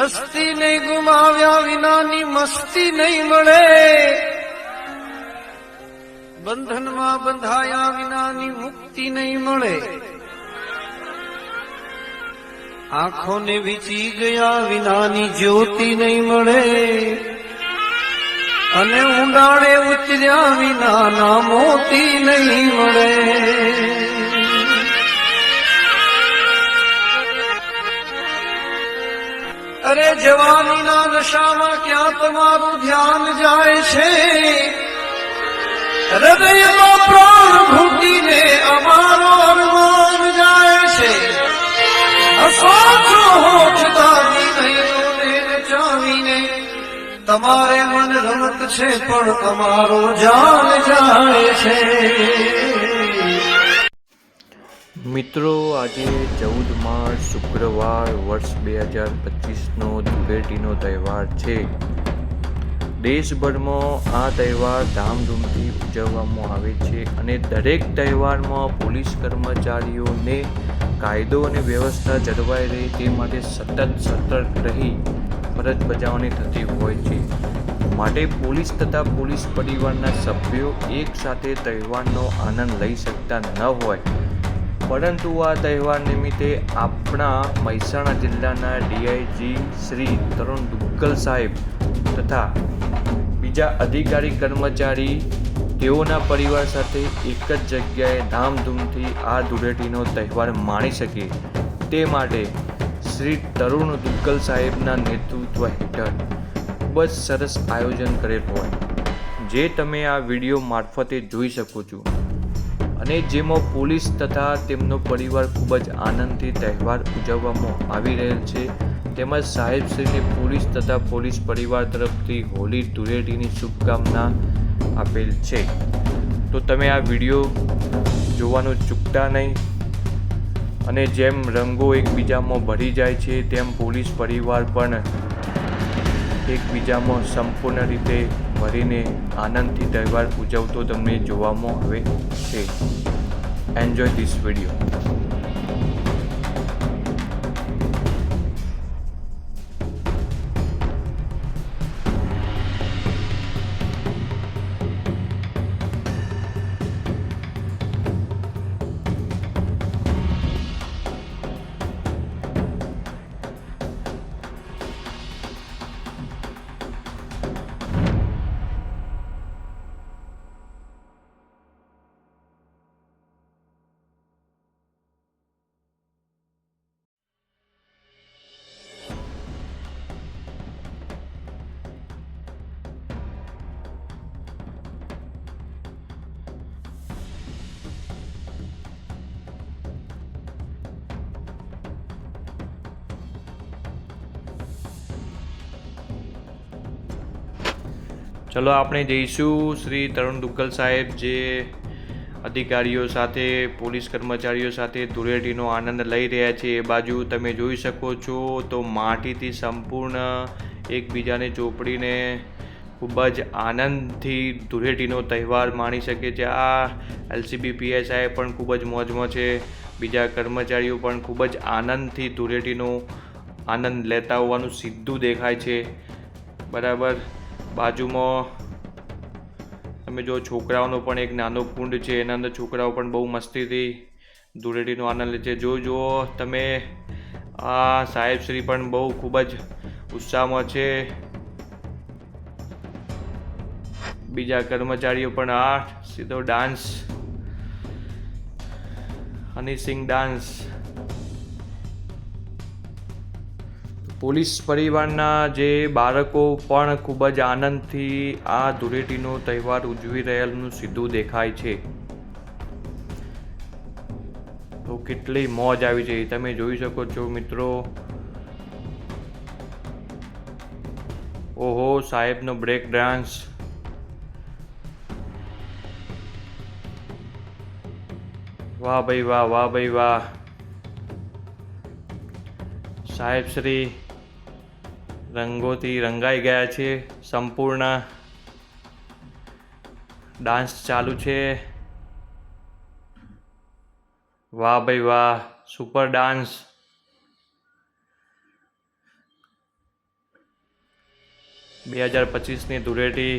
હસ્તી નહીં ગુમાવ્યા વિનાની મસ્તી નહીં મળે, બંધનમાં બંધાયા વિનાની મુક્તિ નહીં મળે, આંખોને વીંચી ગયા વિનાની જ્યોતિ નહીં મળે, અને ઊંડાણે ઉતર્યા વિનાના મોતી નહીં મળે. અરે જવાનીના નશામાં ક્યાં તમારું ધ્યાન જાય છે? હૃદયમાં પ્રાણ ઘૂંટીને અમારો અરમાન જાય છે. સાચો હોઠ દાબી નયનોને નચાવીને તમારે મન રમત છે પણ અમારો જાન જાય છે. મિત્રો, આજે 14 માર્ચ શુક્રવાર વર્ષ 2025નો ધૂળેટીનો તહેવાર છે. દેશભરમાં આ તહેવાર ધામધૂમથી ઉજવવામાં આવે છે અને દરેક તહેવારમાં પોલીસ કર્મચારીઓને કાયદો અને વ્યવસ્થા જળવાઈ રહે તે માટે સતત સતર્ક રહી ફરજ બજાવવાની થતી હોય છે. માટે પોલીસ તથા પોલીસ પરિવારના સભ્યો એક સાથે તહેવારનો આનંદ લઈ શકતા ન હોય, પરંતુ આ તહેવાર નિમિત્તે આપણા મહેસાણા જિલ્લાના ડીઆઈજી શ્રી તરુણ દુગ્ગલ સાહેબ તથા બીજા અધિકારી કર્મચારી તેઓના પરિવાર સાથે એક જ જગ્યાએ ધામધૂમથી આ ધૂળેટીનો તહેવાર માણી શકે તે માટે શ્રી તરુણ દુગ્ગલ સાહેબના નેતૃત્વ હેઠળ ખૂબ જ સરસ આયોજન કરેલ હોય, જે તમે આ વિડીયો મારફતે જોઈ શકો છો, અને જેમાં પોલીસ તથા તેમનો પરિવાર ખૂબ જ આનંદથી તહેવાર ઉજવવામાં આવી રહેલ છે. તેમજ સાહેબશ્રીને પોલીસ તથા પોલીસ પરિવાર તરફથી હોળી ધૂળેટીની શુભકામના આપેલ છે. તો તમે આ વિડીયો જોવાનું ચૂકતા નહીં, અને જેમ રંગો એકબીજામાં ભળી જાય છે તેમ પોલીસ પરિવાર પણ એકબીજામાં સંપૂર્ણ રીતે ભરીને આનંદથી તહેવાર ઉજવતો તમને જોવામાં આવે છે. Enjoy this video. ચલો આપણે જઈશું શ્રી તરુણ દુગ્ગલ સાહેબ જે અધિકારીઓ સાથે પોલીસ કર્મચારીઓ સાથે ધૂળેટીનો આનંદ લઈ રહ્યા છે. એ બાજુ તમે જોઈ શકો છો તો માટીથી સંપૂર્ણ એકબીજાને ચોપડીને ખૂબ જ આનંદથી ધૂળેટીનો તહેવાર માણી શકે છે. આ LCB PSI પણ ખૂબ જ મોજમાં છે. બીજા કર્મચારીઓ પણ ખૂબ જ આનંદથી ધૂળેટીનો આનંદ લેતા હોવાનું સીધું દેખાય છે. બરાબર, બાજુમાં તમે જો છોકરાઓનો પણ એક નાનો કુંડ છે, એના અંદર છોકરાઓ પણ બહુ મસ્તીથી ધૂળેટીનો આનંદ લે છે. જો તમે આ સાહેબશ્રી પણ બહુ ખૂબ જ ઉત્સાહમાં છે. બીજા કર્મચારીઓ પણ આ સીધો ડાન્સ, હની સિંગ ડાન્સ. પોલીસ પરિવારના જે બાળકો પણ ખૂબ જ આનંદથી આ ધૂળેટીનો તહેવાર ઉજવી રહેલું સીધું દેખાય છે. તો કેટલી મોજ આવી છે તમે જોઈ શકો છો મિત્રો. ઓહો, સાહેબનો બ્રેક ડાન્સ. વાહ ભાઈ વાહ, વાહ ભાઈ વાહ. સાહેબ શ્રી રંગોથી રંગાઈ ગયા છે. સંપૂર્ણ ડાન્સ ચાલુ છે. વાહ ભાઈ વાહ, સુપર ડાન્સ. બે 2025ની ધૂળેટી.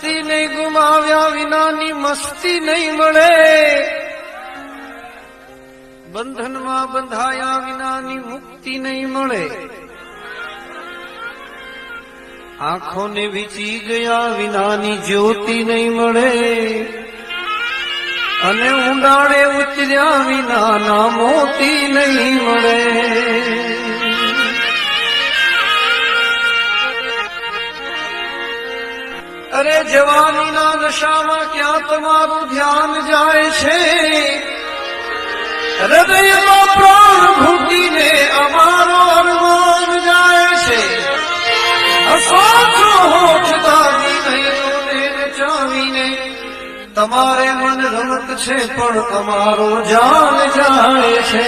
શક્તિ નહીં ગુમાવ્યા વિનાની મસ્તી નહીં મળે, બંધનમાં બંધાયા વિનાની મુક્તિ નહીં મળે, આંખોને વીંચી ગયા વિનાની જ્યોતિ નહીં મળે, અને ઊંડાણે ઉતર્યા વિનાના મોતી નહીં મળે. અરે જવાનીના નશામાં ક્યાં તમારું ધ્યાન જાય છે? હૃદયમાં પ્રાણ ઘૂંટીને અમારો અરમાન જાય છે. સાચો હોઠ દાબીને ચાવીને તમારે મન રમત છે પણ અમારો જાન જાય છે.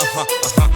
Uh-huh.